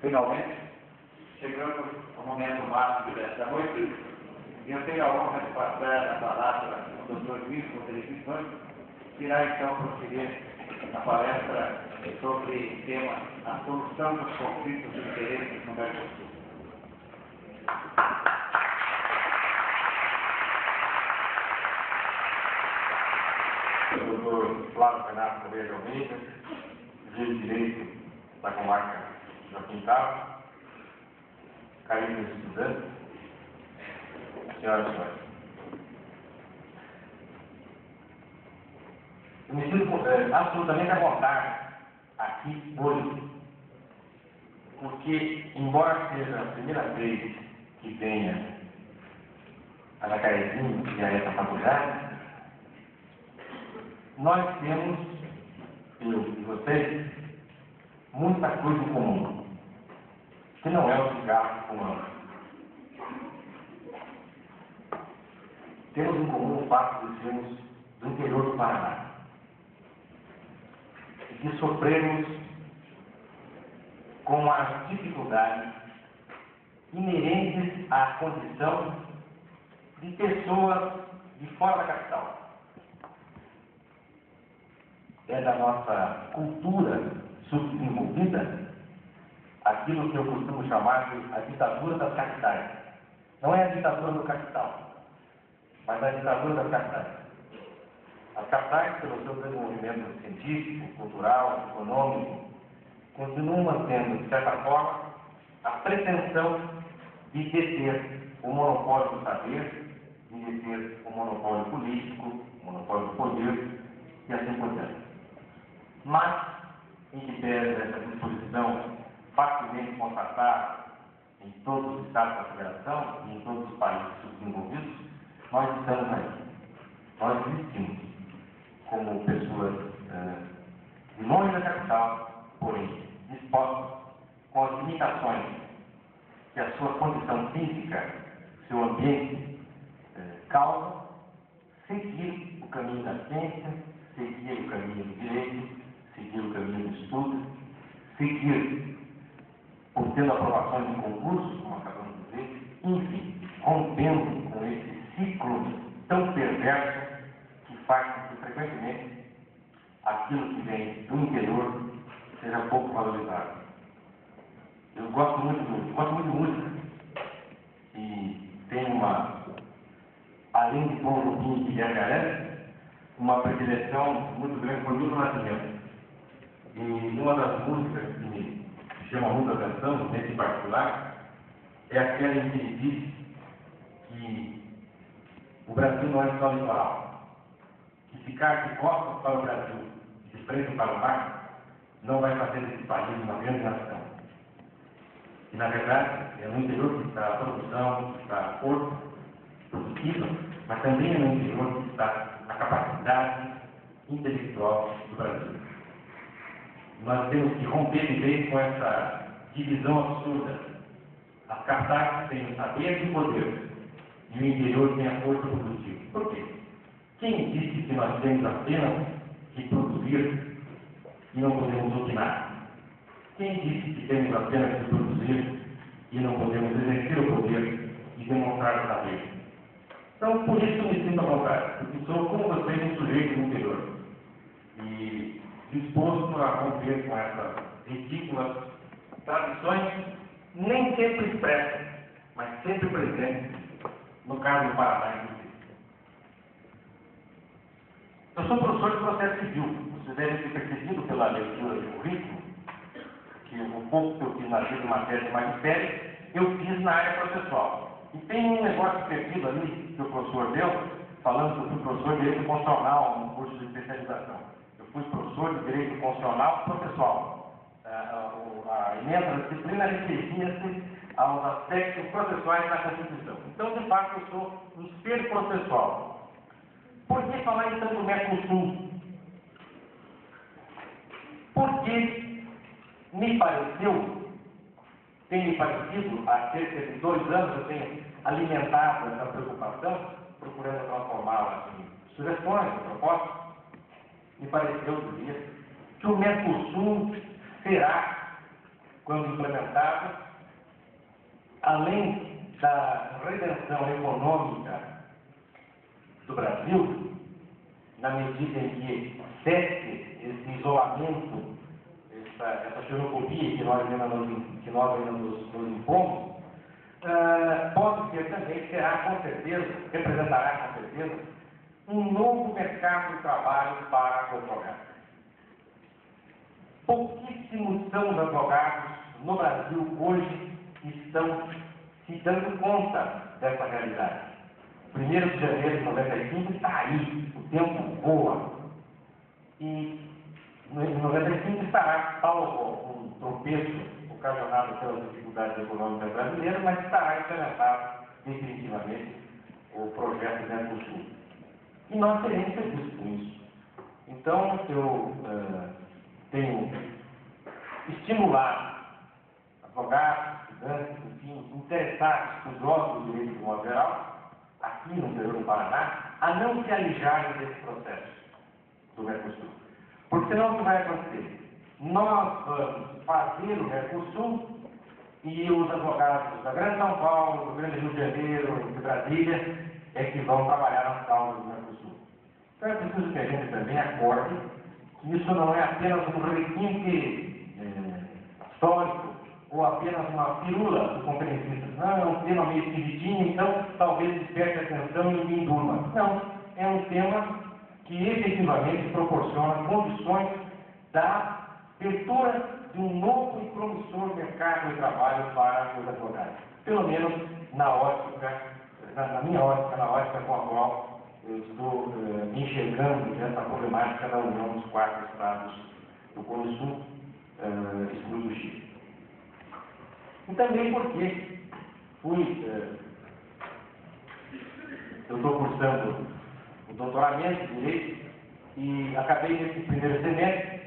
Finalmente, chegamos ao momento máximo desta noite, e eu tenho a honra de passar a palavra ao Dr. Luiz Rodrigues Santos, que irá então prosseguir a palestra sobre o tema A Solução dos Conflitos de Interesses no Mercosul. Dr. Flávio Renato Correia de Almeida, juiz de direito da comarca Joaquim Carlos, caríssimos estudantes, senhoras e senhores. Eu me sinto absolutamente à vontade aqui hoje, porque, embora seja a primeira vez que venha a Jacarezinho e a essa faculdade, nós temos, eu e vocês, muita coisa em comum, que não é o cigarro que fumamos. Temos em comum o fato de sermos do interior do Paraná e que sofremos com as dificuldades inerentes à condição de pessoas de fora da capital. É da nossa cultura subdesenvolvida aquilo que eu costumo chamar de a ditadura das capitais. Não é a ditadura do capital, mas a ditadura das capitais. As capitais, pelo seu desenvolvimento científico, cultural, econômico, continuam mantendo, de certa forma, a pretensão de deter o monopólio do saber, de deter o monopólio político, o monopólio do poder e assim por diante. Mas, em que pese essa disposição facilmente constatada em todos os estados da federação e em todos os países subdesenvolvidos, nós estamos aí. Nós existimos como pessoas de longe da capital, porém dispostas, com as limitações que a sua condição física, seu ambiente causa, seguir o caminho da ciência, seguir o caminho do direito, seguir o caminho do estudo, seguir obtendo aprovações em concursos, como acabamos de dizer, enfim, rompendo com esse ciclo tão perverso que faz com que, frequentemente, aquilo que vem do interior seja pouco valorizado. Eu gosto muito de música e tenho além de Tom Jobim e Guilherme Arantes, uma predileção muito grande por Milton Nascimento. E uma das músicas que me chama muito a atenção, nesse particular, é aquela em que ele diz que o Brasil não é só litoral, que ficar de costas para o Brasil e de frente para o mar não vai fazer desse país uma grande nação. E, na verdade, é no interior que está a produção, que está a força produtiva, mas também é no interior que está a capacidade intelectual do Brasil. Nós temos que romper de vez com essa divisão absurda. As capitais têm o saber e o poder, e o interior tem a força produtiva. Por quê? Quem disse que nós temos apenas que produzir e não podemos opinar? Quem disse que temos apenas que produzir e não podemos exercer o poder e demonstrar o saber? Então, por isso eu me sinto à vontade, porque sou, como vocês, um sujeito do interior. E disposto a romper com essas ridículas tradições, nem sempre expressas, mas sempre presentes, no caso do Paraná, inclusive. Eu sou professor de processo civil. Vocês devem ter percebido pela leitura do currículo que o pouco que eu fiz na vida de matéria de magistério, eu fiz na área processual. E tem um negócio perdido ali que o professor deu, falando que eu fui professor de direito constitucional no curso de especialização. Eu fui professor de direito constitucional processual. A emenda da disciplina referia-se aos aspectos processuais da Constituição. Então, de fato, eu sou um ser processual. Por que falar então do Mercosul? Porque me pareceu, tem me parecido, há cerca de 2 anos eu tenho alimentado essa preocupação, procurando transformá-la em sugestões, em propostas, me pareceu dizer que o Mercosul será quando implementado, além da redenção econômica do Brasil, na medida em que cesse esse isolamento, essa xenofobia que nós ainda nos impomos, pode ser também, será com certeza, representará com certeza, um novo mercado de trabalho para o advogado. Pouquíssimos são os advogados no Brasil hoje que estão se dando conta dessa realidade. 1º de janeiro de 95 está aí, o tempo voa. E em 95 estará, salvo um tropeço ocasionado pelas dificuldades econômicas brasileiras, mas estará implementado definitivamente o projeto Mercosul. E nós teremos serviço com isso. Então, eu tenho estimulado advogados, estudantes, enfim, interessados, estudiosos do direito de modo geral, aqui no interior do Paraná, a não se alijarem desse processo do Mercosul. Porque senão o que vai acontecer? Nós vamos fazer o Mercosul e os advogados da Grande São Paulo, do Grande Rio de Janeiro, de Brasília, é que vão trabalhar nas causas do Mercosul. Então é preciso que a gente também acorde que isso não é apenas um requinte histórico ou apenas uma firula do conferencista. Não, é um tema meio esquisitinho, então talvez desperte atenção e ninguém durma. Não, é um tema que efetivamente proporciona condições da abertura de um novo e promissor mercado de trabalho para os advogados. Pelo menos na ótica, na minha ótica, na ótica com a qual eu estou me enxergando nessa problemática da união dos 4 estados do Cone Sul, excluindo o Chile. E também porque eu estou cursando o doutoramento em Direito e acabei nesse primeiro semestre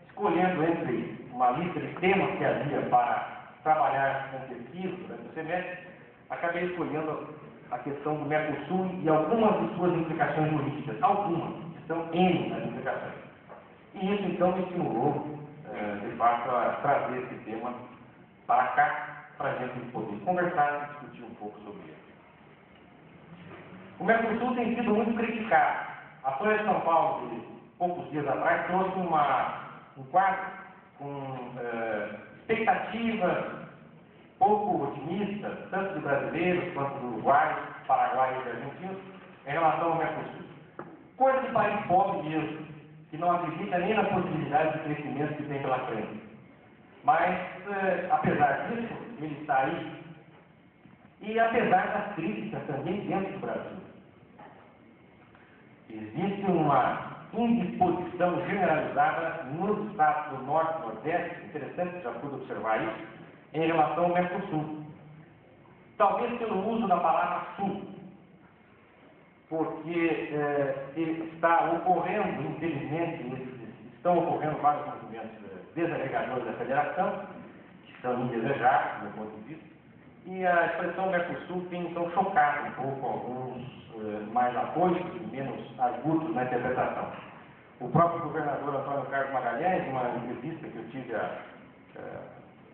escolhendo entre uma lista de temas que havia para trabalhar com pesquisa durante o semestre, acabei escolhendo a questão do Mercosul e algumas de suas implicações jurídicas. Algumas, são N as implicações. E isso então me estimulou, de fato, a trazer esse tema para cá, para a gente poder conversar e discutir um pouco sobre ele. O Mercosul tem sido muito criticado. A Folha de São Paulo, de poucos dias atrás, trouxe um quadro com expectativas pouco otimistas, tanto de brasileiros quanto de uruguaios, paraguaios e argentinos, em relação ao Mercosul. Coisa de país pobre mesmo, que não acredita nem na possibilidade de crescimento que tem pela frente. Mas, apesar disso, ele está aí, e apesar das críticas também dentro do Brasil. Existe uma indisposição generalizada nos estados do Norte e Nordeste, interessante que já pude observar isso, em relação ao Mercosul. Talvez pelo uso da palavra Sul, porque está ocorrendo, infelizmente, estão ocorrendo vários movimentos desagregadores da federação, que são indesejáveis, do meu ponto de vista, e a expressão Mercosul tem então chocado um pouco alguns mais apoios e menos argutos na interpretação. O próprio governador Antônio Carlos Magalhães, numa entrevista que eu tive a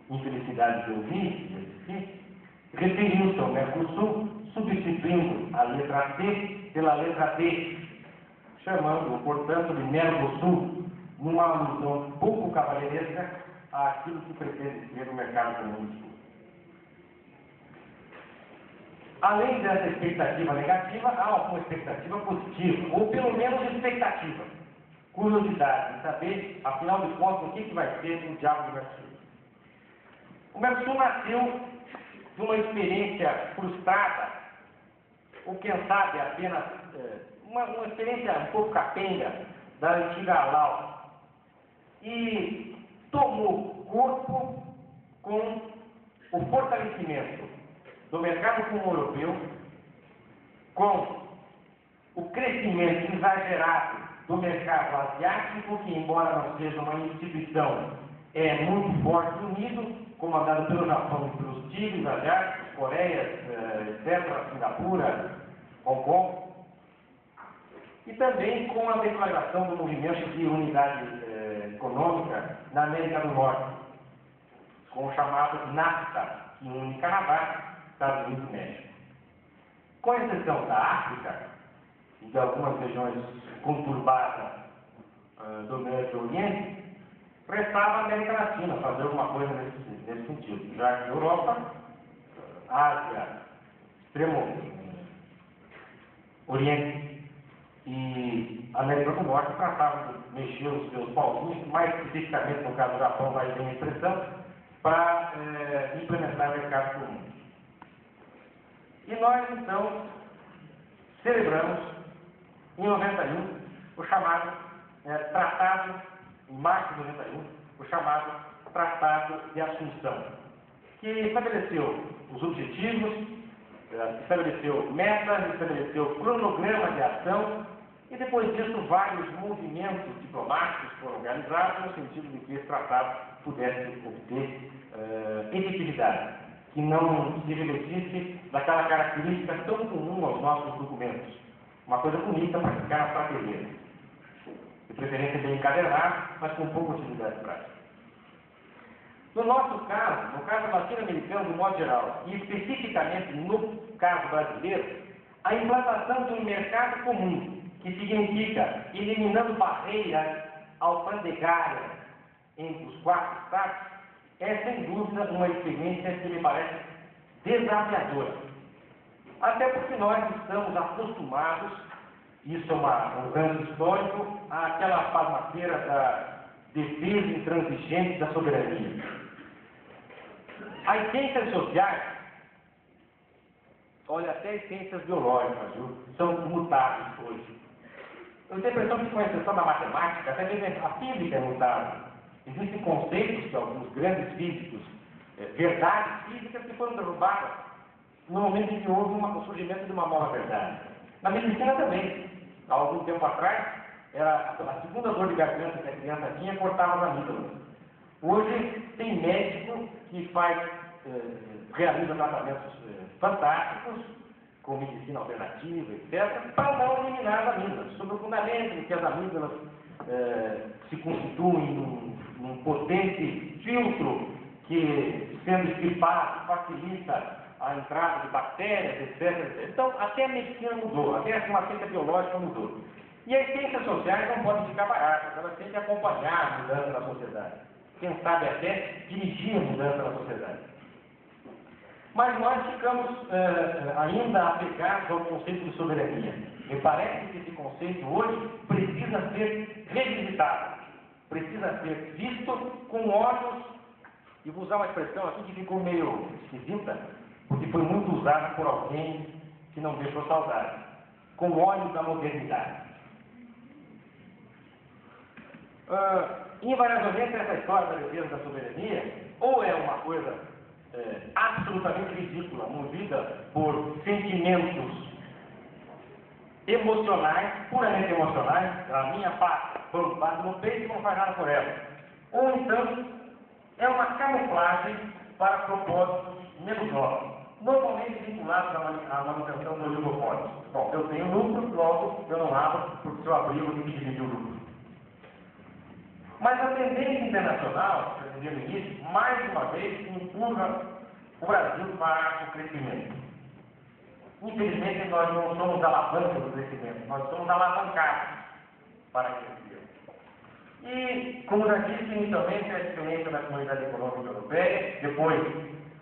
infelicidade de ouvir, e assistir, referiu-se ao Mercosul, substituindo a letra C pela letra D, chamando-o, portanto, de Mercosul, numa alusão pouco cavalheiresca àquilo que pretende ser o mercado comum. Além dessa expectativa negativa, há uma expectativa positiva, ou pelo menos expectativa, curiosidade de saber, afinal de contas, o que vai ser o diabo do Mercosul. O Mercosul nasceu de uma experiência frustrada, ou quem sabe apenas uma experiência um pouco capenga da antiga ALAU, e tomou corpo com o fortalecimento do mercado comum europeu, com o crescimento exagerado do mercado asiático, que embora não seja uma instituição muito forte e unido, comandado pelo Japão e pelos tigres asiáticos, Coreias, etc., Singapura, Hong Kong, e também com a declaração do movimento de unidade econômica na América do Norte, com o chamado NAFTA, que une Canadá, Estados Unidos e México. Com exceção da África e de algumas regiões conturbadas do Médio Oriente, restava a América Latina fazer alguma coisa nesse sentido, já que Europa, Ásia, Extremo Oriente e América do Norte tratavam de mexer os seus pauzinhos, mais especificamente no caso do Japão, vai bem a expressão, para implementar mercados comuns. E nós, então, celebramos, em 91, o chamado Tratado, em março de 91, o chamado Tratado de Assunção, que estabeleceu os objetivos, estabeleceu metas, estabeleceu cronograma de ação, e depois disso vários movimentos diplomáticos foram realizados no sentido de que esse tratado pudesse obter efetividade, que não se revestisse daquela característica tão comum aos nossos documentos, uma coisa bonita para ficar na prateleira, de preferência bem encadernado, mas com pouca utilidade prática. No nosso caso, no caso latino-americano de modo geral, e especificamente no caso brasileiro, a implantação de um mercado comum, que significa eliminando barreiras alfandegárias entre os 4 estados, é sem dúvida uma experiência que me parece desafiadora. Até porque nós estamos acostumados, isso é um ganho histórico, àquela pasmaceira da defesa intransigente da soberania. As ciências sociais, olha, até as ciências biológicas, viu, são mutáveis hoje. Eu tenho a impressão que, com exceção da matemática, até mesmo a física é mutável. Existem conceitos que alguns grandes físicos, verdades físicas que foram derrubadas no momento em que houve o surgimento de uma nova verdade. Na medicina também. Há algum tempo atrás, era a segunda dor de garganta que a criança tinha, cortava as amígdalas. Hoje tem médico que realiza tratamentos fantásticos, com medicina alternativa, etc., para não eliminar as amígdalas, sob o fundamento de que as amígdalas se constituem num potente filtro que, sendo extirpado, facilita a entrada de bactérias, etc. Então, até a medicina mudou, até a ciência biológica mudou. E as ciências sociais não podem ficar baratas, elas têm que acompanhar a mudança da sociedade. Quem sabe até dirigir a mudança da sociedade. Mas nós ficamos ainda apegados ao conceito de soberania. Me parece que esse conceito hoje precisa ser revisitado, precisa ser visto com olhos, e vou usar uma expressão aqui que ficou meio esquisita, porque foi muito usada por alguém que não deixou saudade, com olhos da modernidade. Invariavelmente, essa história da defesa da soberania, ou é uma coisa absolutamente ridícula, movida por sentimentos emocionais, puramente emocionais, a minha parte, bate no peito e não faz nada por ela. Ou então, é uma camuflagem para propósitos menos normalmente vinculados à manutenção do oligopólio. Bom, eu tenho lucro, logo eu não abro, porque se eu abrir eu tenho que dividir o lucro. Mas a tendência internacional, eu dizia no início, mais uma vez empurra o Brasil para o crescimento. Infelizmente, nós não somos alavanca do crescimento, nós somos alavancados para crescer. E, como já disse, inicialmente a experiência da Comunidade Econômica Europeia, depois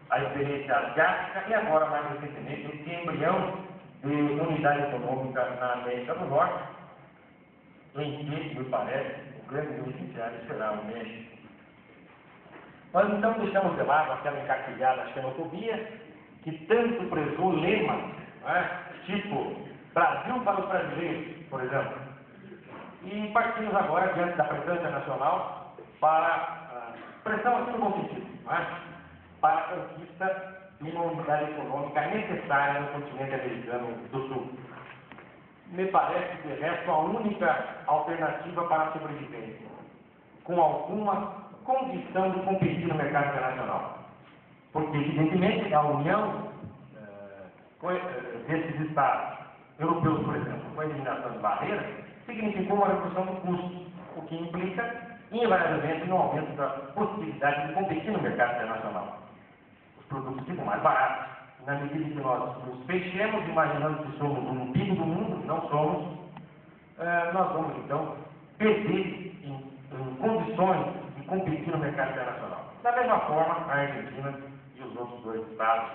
a experiência asiática e agora, mais recentemente, esse embrião de unidade econômica na América do Norte, em que, me parece, o grande beneficiário será o México. Nós então deixamos de lado aquela encarquilhada xenofobia que tanto prezou lemas, tipo Brasil para os brasileiros, por exemplo. E partimos agora, diante da pressão internacional, para pressão aqui no bom sentido, para a conquista de uma unidade econômica necessária no continente americano do Sul. Me parece, de resto, a única alternativa para a sobrevivência, com alguma condição de competir no mercado internacional. Porque, evidentemente, a união desses Estados europeus, por exemplo, com a eliminação de barreiras, significou uma redução do custo, o que implica invariavelmente no aumento da possibilidade de competir no mercado internacional. Os produtos ficam mais baratos. Na medida em que nós nos fechemos, imaginando que somos um umbigo do mundo, e não somos, nós vamos, então, perder em condições de competir no mercado internacional. Da mesma forma, a Argentina e os outros dois estados,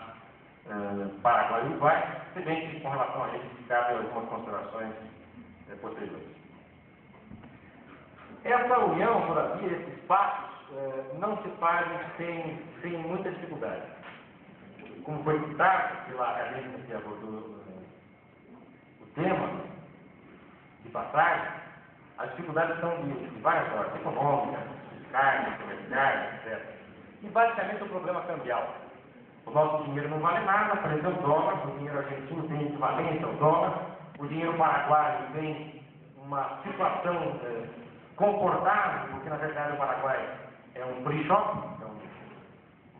Paraguai e Uruguai, se bem que com relação a eles cabem algumas considerações posteriores. Essa união, todavia, esses passos, não se fazem sem muita dificuldade. Como foi citado pela acadêmica que abordou o tema de passagem, as dificuldades são de várias ordens, econômicas, fiscais, comerciais, etc. E basicamente o problema cambial. O nosso dinheiro não vale nada, frente ao dólar, o dinheiro argentino tem equivalência ao dólar, o dinheiro paraguaio tem uma situação confortável, porque na verdade o Paraguai é um free shop, é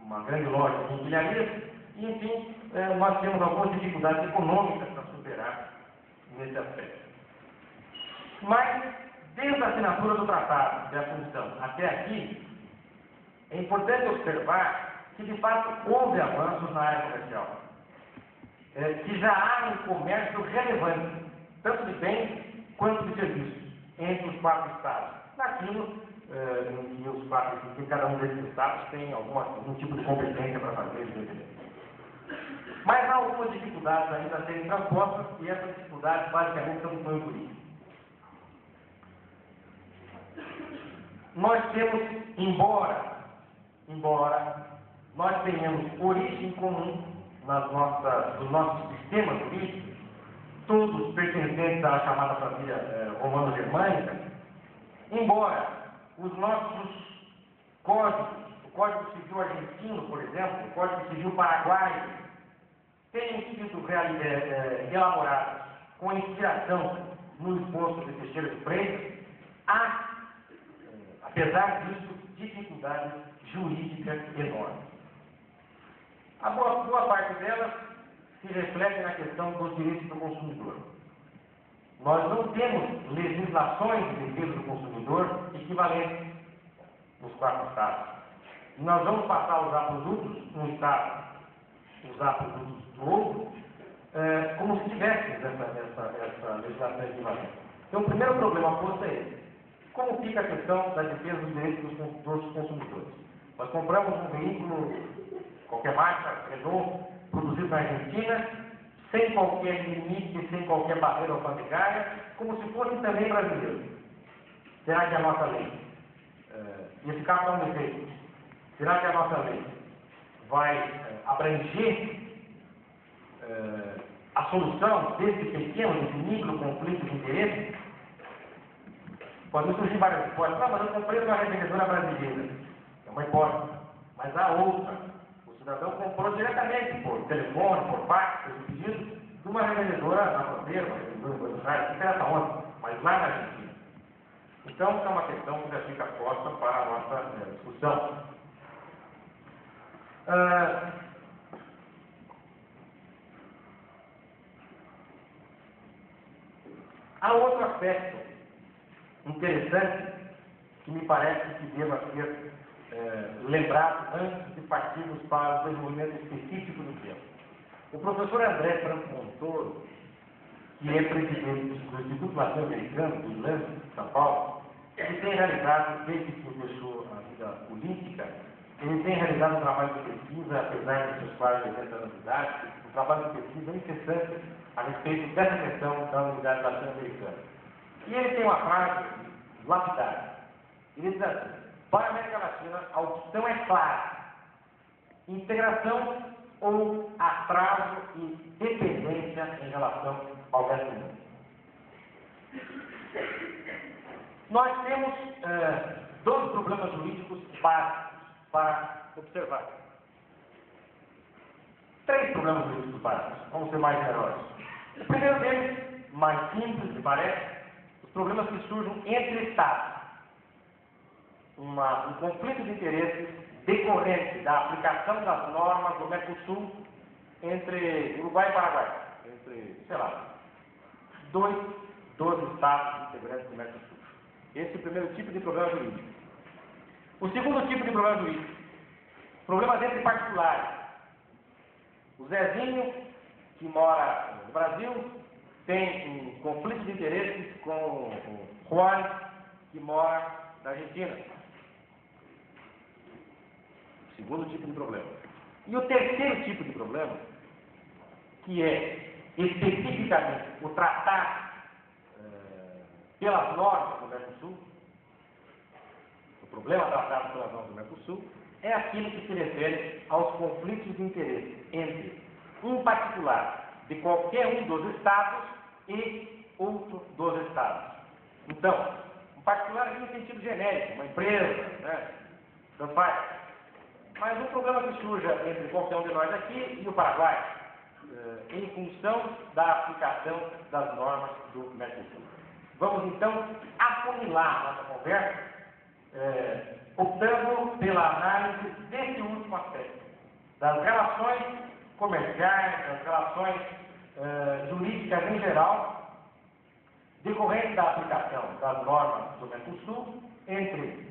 uma grande loja de empilharias, e enfim, nós temos algumas dificuldades econômicas para superar nesse aspecto. Mas, desde a assinatura do Tratado de Assunção até aqui, é importante observar que de fato houve avanços na área comercial, que já há um comércio relevante, tanto de bens quanto de serviços, entre os quatro estados, naquilo em que os quatro, em cada um desses estados tem algum tipo de competência para fazer, evidentemente. Mas há algumas dificuldades ainda a serem transpostas, e essas dificuldades basicamente são de cunho político. Nós temos, embora nós tenhamos origem comum dos nossos sistemas jurídicos, todos pertencentes à chamada família romano-germânica, embora os nossos códigos, o Código Civil argentino, por exemplo, o Código Civil paraguaio, tenham sido elaborados com inspiração no esforço de Teixeira de Freitas, há, apesar disso, dificuldades jurídicas enormes. A boa parte delas se reflete na questão dos direitos do consumidor. Nós não temos legislações de defesa do consumidor equivalentes nos quatro estados. E nós vamos passar a usar produtos num estado, usar produtos do outro, como se tivéssemos essa legislação equivalente. Então, o primeiro problema posto é esse. Como fica a questão da defesa dos direitos dos consumidores? Nós compramos um veículo, qualquer marca, Renault, produzido na Argentina, sem qualquer limite, sem qualquer barreira alfandegária, como se fosse também brasileiro. Será que a nossa lei, e esse carro dá um defeito, será que a nossa lei vai abranger a solução desse pequeno, desse micro conflito de interesse? Pode surgir várias hipóteses. Não, mas eu comprei uma revendedora brasileira. É uma hipótese. Mas há outra. O cidadão comprou diretamente, por telefone, por fax, por pedido, de uma revendedora na fronteira, uma revendedora em Buenos Aires, não interessa onde, mas lá na Argentina. Então, é uma questão que já fica posta para a nossa discussão. Há outro aspecto interessante que me parece que deva ser lembrado antes de partirmos para o desenvolvimento específico do tema. O professor André Franco Montoro, que é presidente do Instituto Latino-Americano do ILAN, de São Paulo, ele tem realizado, desde que começou a vida política, ele tem realizado um trabalho de pesquisa, apesar de seus quase 80 anos de idade, um trabalho de pesquisa incessante a respeito dessa questão da unidade latino-americana. E ele tem uma frase lapidária. Ele diz assim: para a América Latina, a opção é clara: integração ou atraso e dependência em relação ao resto do mundo. Nós temos dois problemas jurídicos básicos para observar. Três problemas jurídicos básicos, vamos ser mais generosos. O primeiro deles, mais simples, me parece, os problemas que surgem entre Estados. Um conflito de interesses decorrente da aplicação das normas do Mercosul entre Uruguai e Paraguai. Entre, sei lá, dois estados integrantes do Mercosul. Esse é o primeiro tipo de problema jurídico. O segundo tipo de problema jurídico, problemas entre particulares. O Zezinho, que mora no Brasil, tem um conflito de interesses com o Juan, que mora na Argentina. Segundo tipo de problema. E o terceiro tipo de problema, que é especificamente o tratar pelas normas do Mercosul, o problema tratado pelas normas do Mercosul, é aquilo que se refere aos conflitos de interesse entre um particular de qualquer um dos estados e outro dos estados. Então, um particular aqui no sentido genérico, uma empresa, né? Tanto faz. Mas um problema que surja entre qualquer um de nós aqui e o Paraguai, em função da aplicação das normas do Mercosul. Vamos então afunilar nossa conversa, optando pela análise desse último aspecto, das relações comerciais, das relações jurídicas em geral, decorrentes da aplicação das normas do Mercosul entre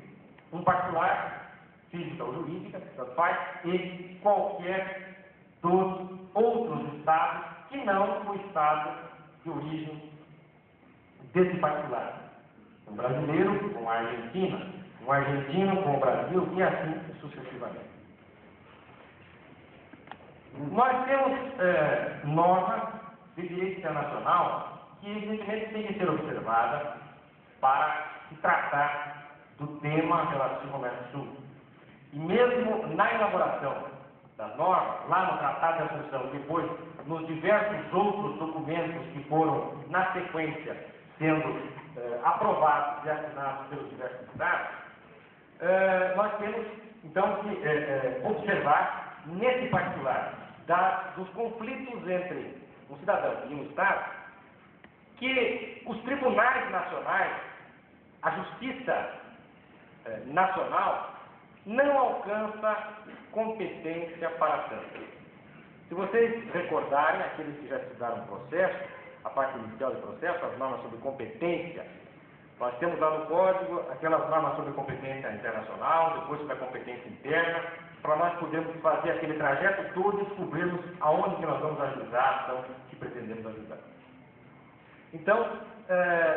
um particular, física ou jurídica, tanto faz, e qualquer dos outros estados que não o estado de origem desse particular. Um brasileiro com a Argentina, um argentino com o Brasil e assim sucessivamente. Nós temos normas de direito internacional que, evidentemente, têm que ser observadas para se tratar do tema relativo ao Mercosul. E mesmo na elaboração das normas, lá no Tratado de Assunção, e depois nos diversos outros documentos que foram, na sequência, sendo aprovados e assinados pelos diversos estados, nós temos, então, que observar, nesse particular, dos conflitos entre um cidadão e um estado, que os tribunais nacionais, a justiça nacional, não alcança competência para tanto. Se vocês recordarem, aqueles que já estudaram o processo, a parte inicial do processo, as normas sobre competência, nós temos lá no Código aquelas normas sobre competência internacional, depois sobre a competência interna, para nós podermos fazer aquele trajeto todo e descobrirmos aonde que nós vamos ajudar a ação que pretendemos ajudar. Então,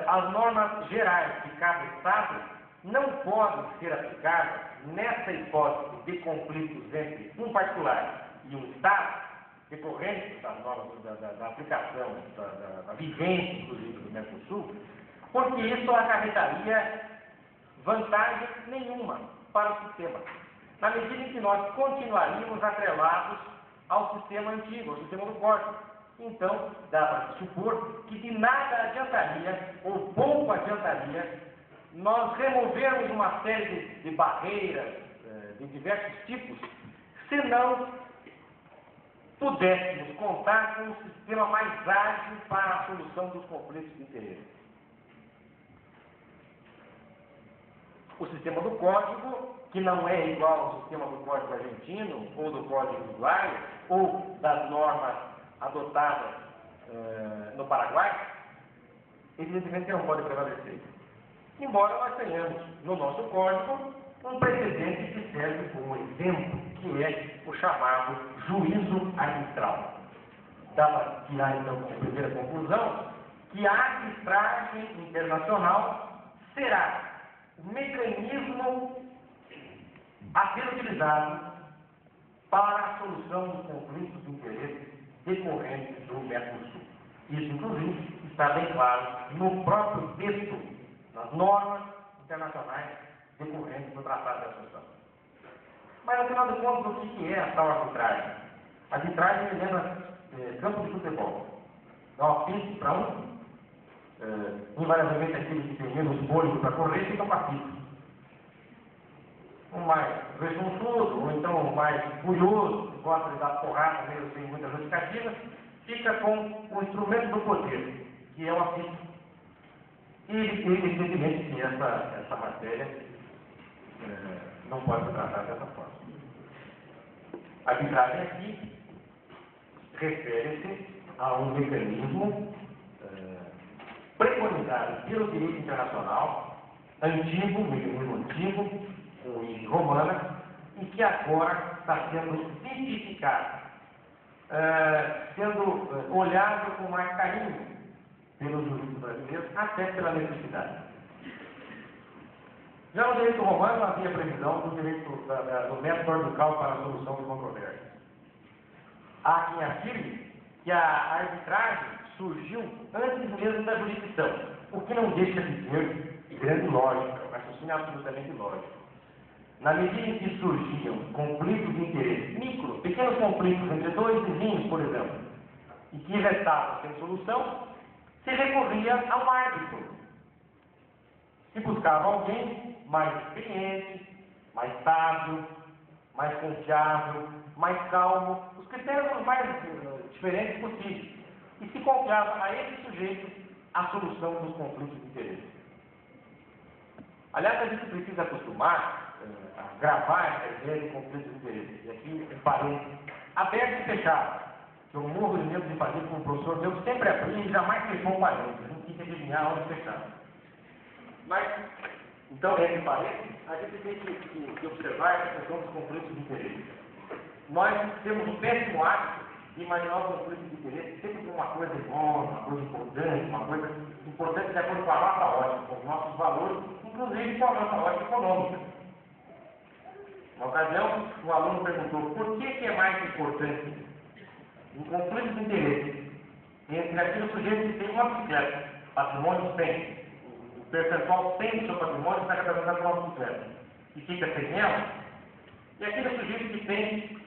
as normas gerais de cada Estado não podem ser aplicadas nessa hipótese de conflitos entre um particular e um Estado, decorrentes das normas da aplicação, da vivência, inclusive, do Mercosul, porque isso acarretaria vantagem nenhuma para o sistema, na medida em que nós continuaríamos atrelados ao sistema antigo, ao sistema do Código. Então, dá para supor que de nada adiantaria, ou pouco adiantaria, nós removermos uma série de barreiras de diversos tipos, se não pudéssemos contar com um sistema mais ágil para a solução dos conflitos de interesse. O sistema do Código, que não é igual ao sistema do Código argentino, ou do Código uruguaio, ou das normas adotadas no Paraguai, evidentemente não pode prevalecer. Embora nós tenhamos no nosso Código um precedente que serve como exemplo, que é o chamado juízo arbitral. Dá para tirar, então, como primeira conclusão, que a arbitragem internacional será o mecanismo a ser utilizado para a solução dos conflitos de interesse decorrentes do Mercosul. Isso, inclusive, está bem claro no próprio texto, nas normas internacionais decorrentes do Tratado de Assunção. Mas, afinal de contas, o que é a tal arbitragem? A arbitragem me lembra campo de futebol. Dá uma pista para um, invariavelmente aquele que tem menos fôlego para correr fica passivo. Um mais responsudo, ou então um mais curioso, que gosta de dar porrada mesmo sem muita justificativa, fica com o instrumento do poder, que é o apito. E, evidentemente, que essa matéria não pode ser tratada dessa forma. A arbitragem aqui refere-se a um mecanismo preconizado pelo direito internacional, antigo, mecanismo antigo, com origem romana e que agora está sendo tipificado, sendo olhado com mais carinho pelos juristas brasileiros, até pela necessidade. Já no direito romano havia previsão do direito do método orbital para a solução de controvérsias. Há quem afirme que a arbitragem surgiu antes mesmo da jurisdição, o que não deixa de ter grande lógica, um raciocínio absolutamente lógico. Na medida em que surgiam conflitos de interesse, pequenos conflitos entre dois vizinhos, por exemplo, e que restavam sem solução, se recorria ao árbitro. Se buscava alguém mais experiente, mais sábio, mais confiável, mais calmo, os critérios mais diferentes possíveis. E se confiava a esse sujeito a solução dos conflitos de interesse. Aliás, a gente precisa acostumar a gravar essa ideia de conflito de interesse. E aqui um parênteses aberto e fechado. Que eu morro de medo de fazer com o professor meu, sempre abri e jamais fechou um parênteses. A gente tem que adivinhar onde fechar. Mas, então, entre parênteses, a gente tem que observar essa questão dos conflitos de interesse. Nós temos um péssimo hábito de imaginar o conflito de interesse sempre como uma coisa boa, uma coisa importante de acordo com a nossa ótica, com os nossos valores, inclusive com a nossa ótica econômica. Na ocasião, um aluno perguntou por que é mais importante um conflito de interesse entre aquele sujeito que tem uma bicicleta, patrimônio 100, o percentual 100 do seu patrimônio está representado por uma bicicleta, e fica sem ela, e aquele sujeito que tem